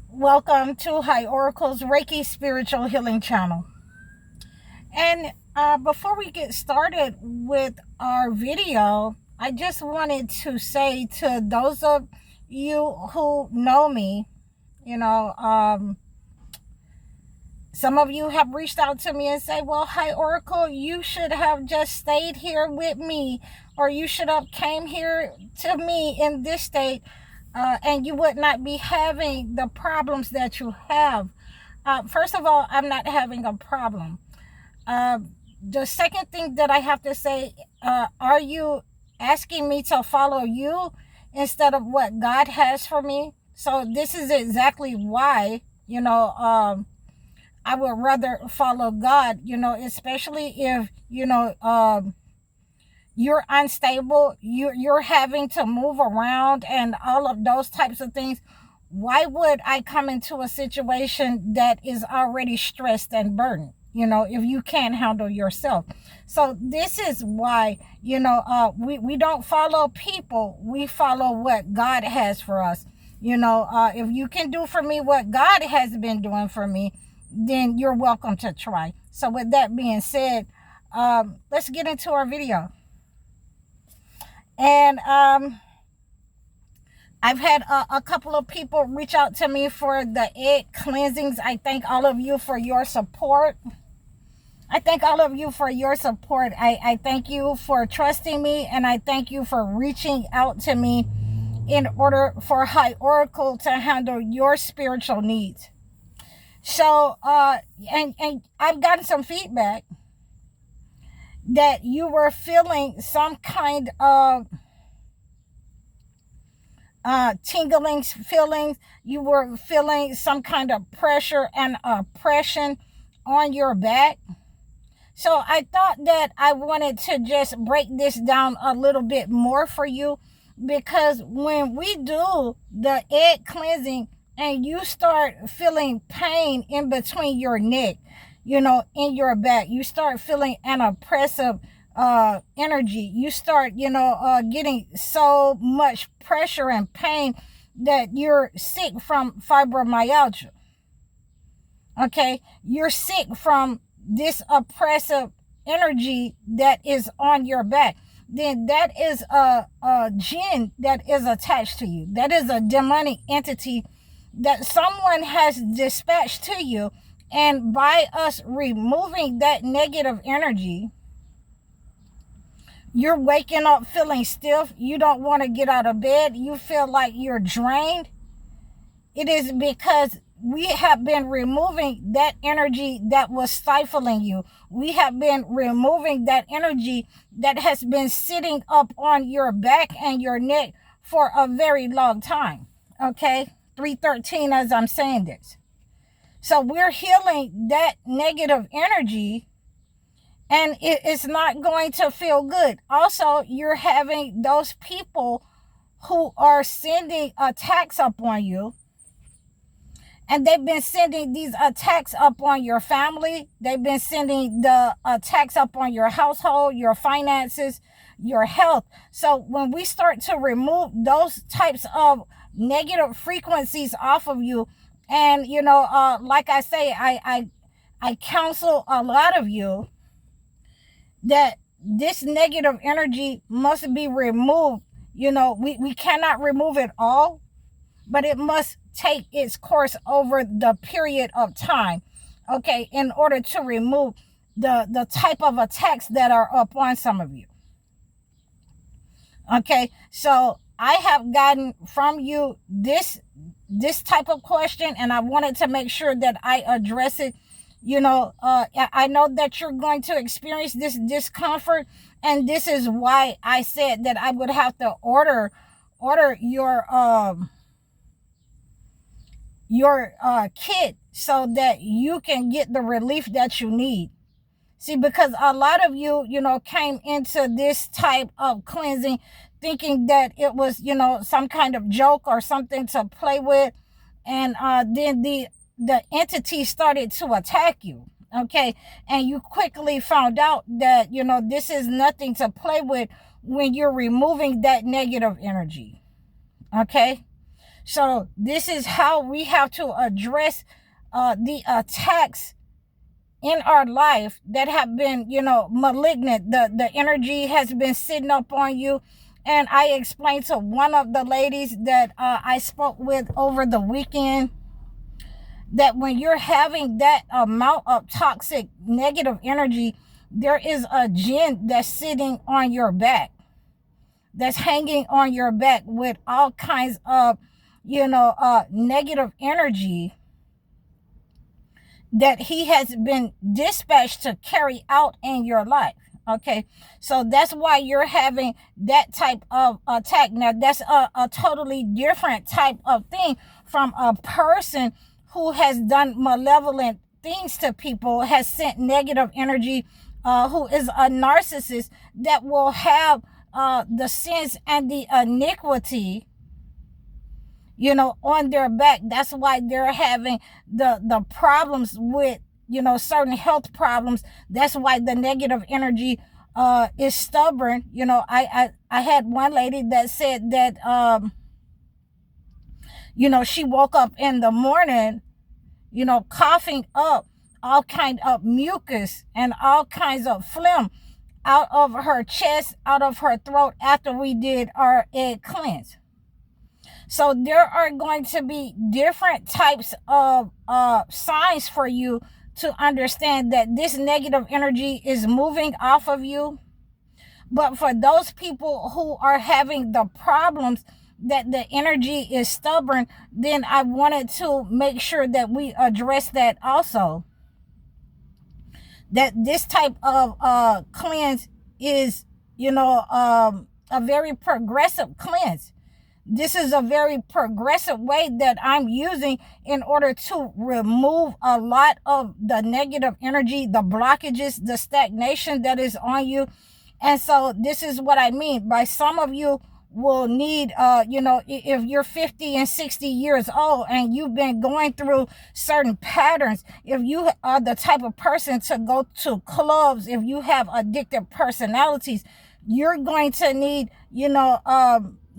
Welcome to High Oracle's Reiki Spiritual Healing Channel. And before we get started with our video, I just wanted to say to those of you who know me, some of you have reached out to me and say, well, High Oracle, you should have just stayed here with me, or you should have came here to me in this state, and you would not be having the problems that you have. First of all, I'm not having a problem. The second thing that I have to say, are you asking me to follow you instead of what God has for me? So this is exactly why, I would rather follow God, especially if, you're unstable, you're having to move around and all of those types of things. Why would I come into a situation that is already stressed and burdened, if you can't handle yourself? So this is why, we don't follow people, we follow what God has for us. If you can do for me what God has been doing for me, then you're welcome to try. So with that being said, let's get into our video. And I've had a couple of people reach out to me for the egg cleansings. I thank all of you for your support. I thank all of you for your support. I thank you for trusting me, and I thank you for reaching out to me in order for High Oracle to handle your spiritual needs. So, and I've gotten some feedback that you were feeling some kind of tingling feelings. You were feeling some kind of pressure and oppression on your back. So I thought that I wanted to just break this down a little bit more for you, because when we do the egg cleansing and you start feeling pain in between your neck, in your back, you start feeling an oppressive energy. You start, getting so much pressure and pain that you're sick from fibromyalgia. Okay, you're sick from this oppressive energy that is on your back. Then that is a jinn that is attached to you. That is a demonic entity that someone has dispatched to you. And by us removing that negative energy, you're waking up feeling stiff. You don't want to get out of bed. You feel like you're drained. It is because we have been removing that energy that was stifling you. We have been removing that energy that has been sitting up on your back and your neck for a very long time. Okay? 313 as I'm saying this. So we're healing that negative energy, and it's not going to feel good. Also, you're having those people who are sending attacks up on you, and they've been sending these attacks up on your family. They've been sending the attacks up on your household, your finances, your health. So when we start to remove those types of negative frequencies off of you, and like I say, I counsel a lot of you that this negative energy must be removed. We cannot remove it all, but it must take its course over the period of time, okay, in order to remove the type of attacks that are upon some of you. Okay, so I have gotten from you this type of question, and I wanted to make sure that I address it. I know that you're going to experience this discomfort, and this is why I said that I would have to order your kit so that you can get the relief that you need. See, because a lot of you, came into this type of cleansing thinking that it was, some kind of joke or something to play with. And then the entity started to attack you. Okay. And you quickly found out that, this is nothing to play with when you're removing that negative energy. Okay. So this is how we have to address the attacks in our life that have been, malignant. The energy has been sitting up on you. And I explained to one of the ladies that I spoke with over the weekend that when you're having that amount of toxic negative energy, there is a jinn that's sitting on your back, that's hanging on your back with all kinds of, negative energy that he has been dispatched to carry out in your life. Okay, so that's why you're having that type of attack. Now, that's a totally different type of thing from a person who has done malevolent things to people, has sent negative energy, who is a narcissist that will have the sins and the iniquity, on their back. That's why they're having the problems with, certain health problems. That's why the negative energy is stubborn. I had one lady that said that, she woke up in the morning, coughing up all kind of mucus and all kinds of phlegm out of her chest, out of her throat after we did our egg cleanse. So there are going to be different types of signs for you to understand that this negative energy is moving off of you. But for those people who are having the problems that the energy is stubborn, then I wanted to make sure that we address that also. That this type of cleanse is, a very progressive cleanse. This is a very progressive way that I'm using in order to remove a lot of the negative energy, the blockages, the stagnation that is on you. And so this is what I mean by some of you will need, if you're 50 and 60 years old and you've been going through certain patterns, if you are the type of person to go to clubs, if you have addictive personalities, you're going to need,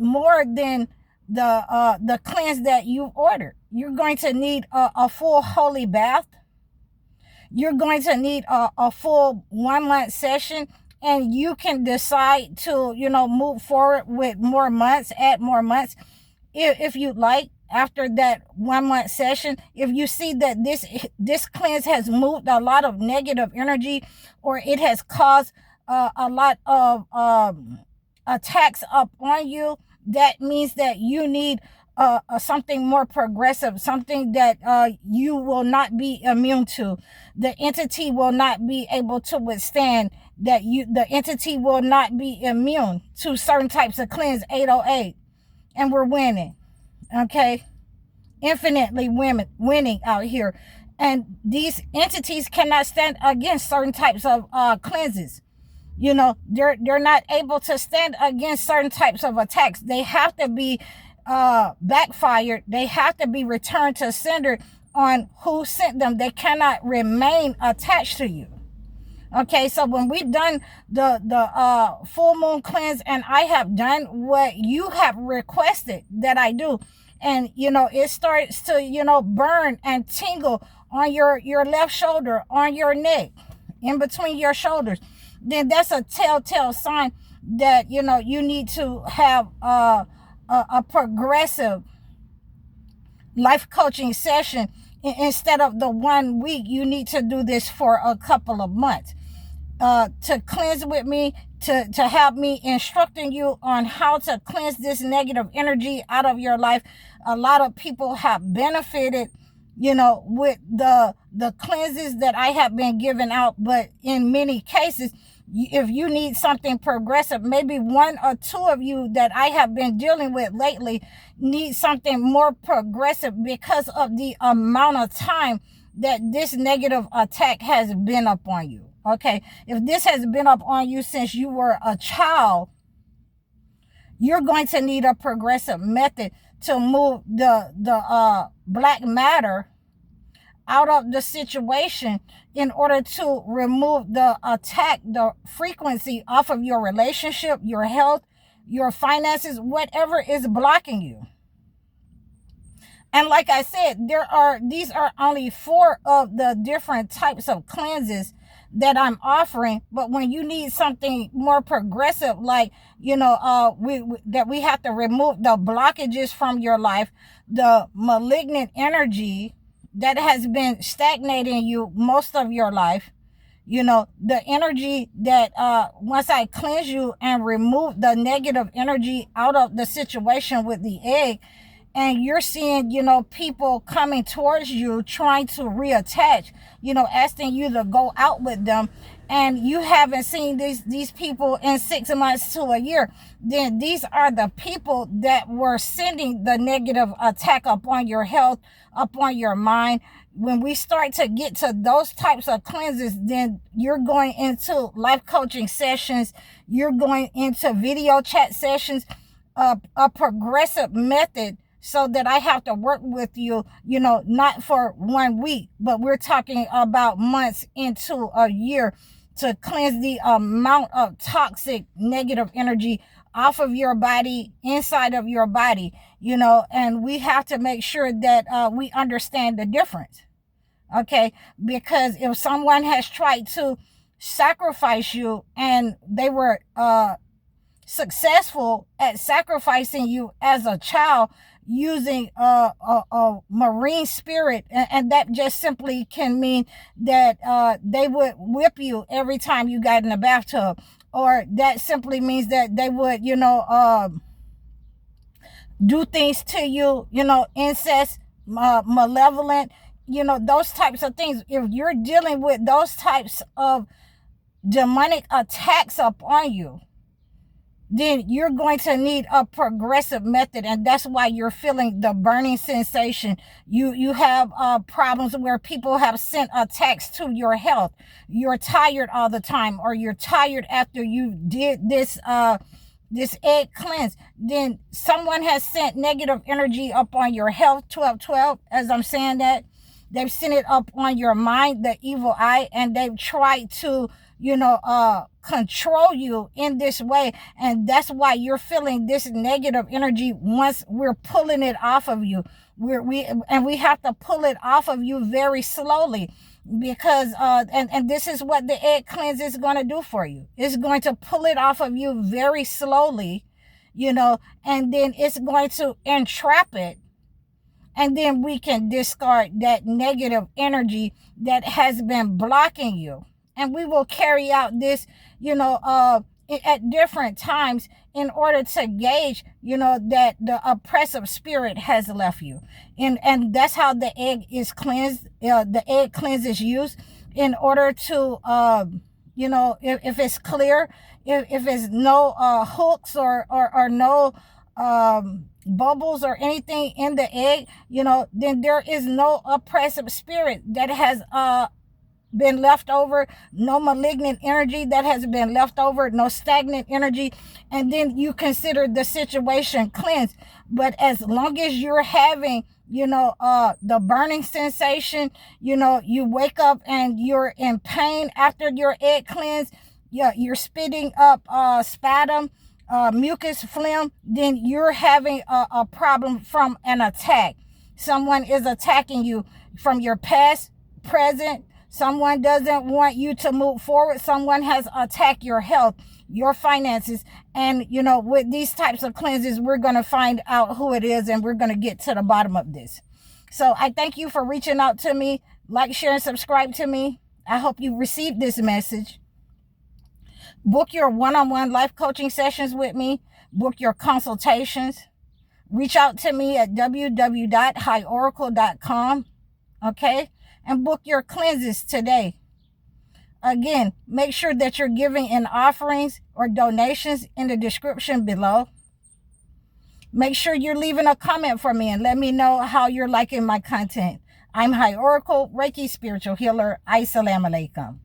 more than the cleanse that you ordered. You're going to need a full holy bath. You're going to need a full 1 month session, and you can decide to, move forward with more months, add more months if you'd like. After that 1 month session, if you see that this cleanse has moved a lot of negative energy, or it has caused a lot of attacks up on you, that means that you need something more progressive, something that you will not be immune to. The entity will not be able to withstand that. The entity will not be immune to certain types of cleanse 808. And we're winning. Okay? Infinitely winning out here. And these entities cannot stand against certain types of cleanses. They're not able to stand against certain types of attacks. They have to be backfired. They have to be returned to sender on who sent them. They cannot remain attached to you. Okay, so when we've done the full moon cleanse, and I have done what you have requested that I do, and it starts to burn and tingle on your left shoulder, on your neck, in between your shoulders, then that's a telltale sign that you need to have a progressive life coaching session. Instead of the 1 week, you need to do this for a couple of months to cleanse with me, to have me instructing you on how to cleanse this negative energy out of your life. A lot of people have benefited with the cleanses that I have been giving out, but in many cases, if you need something progressive, maybe 1 or 2 of you that I have been dealing with lately need something more progressive because of the amount of time that this negative attack has been up on you. Okay, if this has been up on you since you were a child, you're going to need a progressive method to move the black matter out of the situation in order to remove the attack, the frequency off of your relationship, your health, your finances, whatever is blocking you. And like I said, these are only 4 of the different types of cleanses that I'm offering. But when you need something more progressive, like, that we have to remove the blockages from your life, the malignant energy that has been stagnating you most of your life, the energy that once I cleanse you and remove the negative energy out of the situation with the egg, and you're seeing, people coming towards you trying to reattach, asking you to go out with them, and you haven't seen these people in 6 months to a year, then these are the people that were sending the negative attack upon your health, upon your mind. When we start to get to those types of cleanses, then you're going into life coaching sessions, you're going into video chat sessions, a progressive method, so that I have to work with you, not for 1 week, but we're talking about months into a year, to cleanse the amount of toxic negative energy off of your body, inside of your body, and we have to make sure that we understand the difference. Okay, because if someone has tried to sacrifice you and they were successful at sacrificing you as a child using a marine spirit, and that just simply can mean that they would whip you every time you got in the bathtub, or that simply means that they would do things to you, incest, malevolent, those types of things. If you're dealing with those types of demonic attacks upon you, then you're going to need a progressive method, and that's why you're feeling the burning sensation. You have problems where people have sent attacks to your health. You're tired all the time, or you're tired after you did this egg cleanse. Then someone has sent negative energy up on your health, 1212, as I'm saying that. They've sent it up on your mind, the evil eye, and they've tried to control you in this way. And that's why you're feeling this negative energy. Once we're pulling it off of you, we have to pull it off of you very slowly, because and this is what the egg cleanse is going to do for you. It's going to pull it off of you very slowly, and then it's going to entrap it. And then we can discard that negative energy that has been blocking you. And we will carry out this, at different times, in order to gauge, that the oppressive spirit has left you. And that's how the egg is cleansed. The egg cleanse is used in order to, if it's clear, if it's no hooks or no bubbles or anything in the egg, then there is no oppressive spirit that has been left over, no malignant energy that has been left over, no stagnant energy, and then you consider the situation cleansed. But as long as you're having, the burning sensation, you wake up and you're in pain after your egg cleanse, you're spitting up sputum, mucus, phlegm, then you're having a problem from an attack. Someone is attacking you from your past, present. Someone doesn't want you to move forward. Someone has attacked your health, your finances. And, with these types of cleanses, we're going to find out who it is, and we're going to get to the bottom of this. So I thank you for reaching out to me. Like, share, and subscribe to me. I hope you received this message. Book your one-on-one life coaching sessions with me. Book your consultations. Reach out to me at www.highoracle.com. Okay? And book your cleanses today. Again, make sure that you're giving in offerings or donations in the description below. Make sure you're leaving a comment for me and let me know how you're liking my content. I'm High Oracle, Reiki Spiritual Healer. Assalamu alaikum.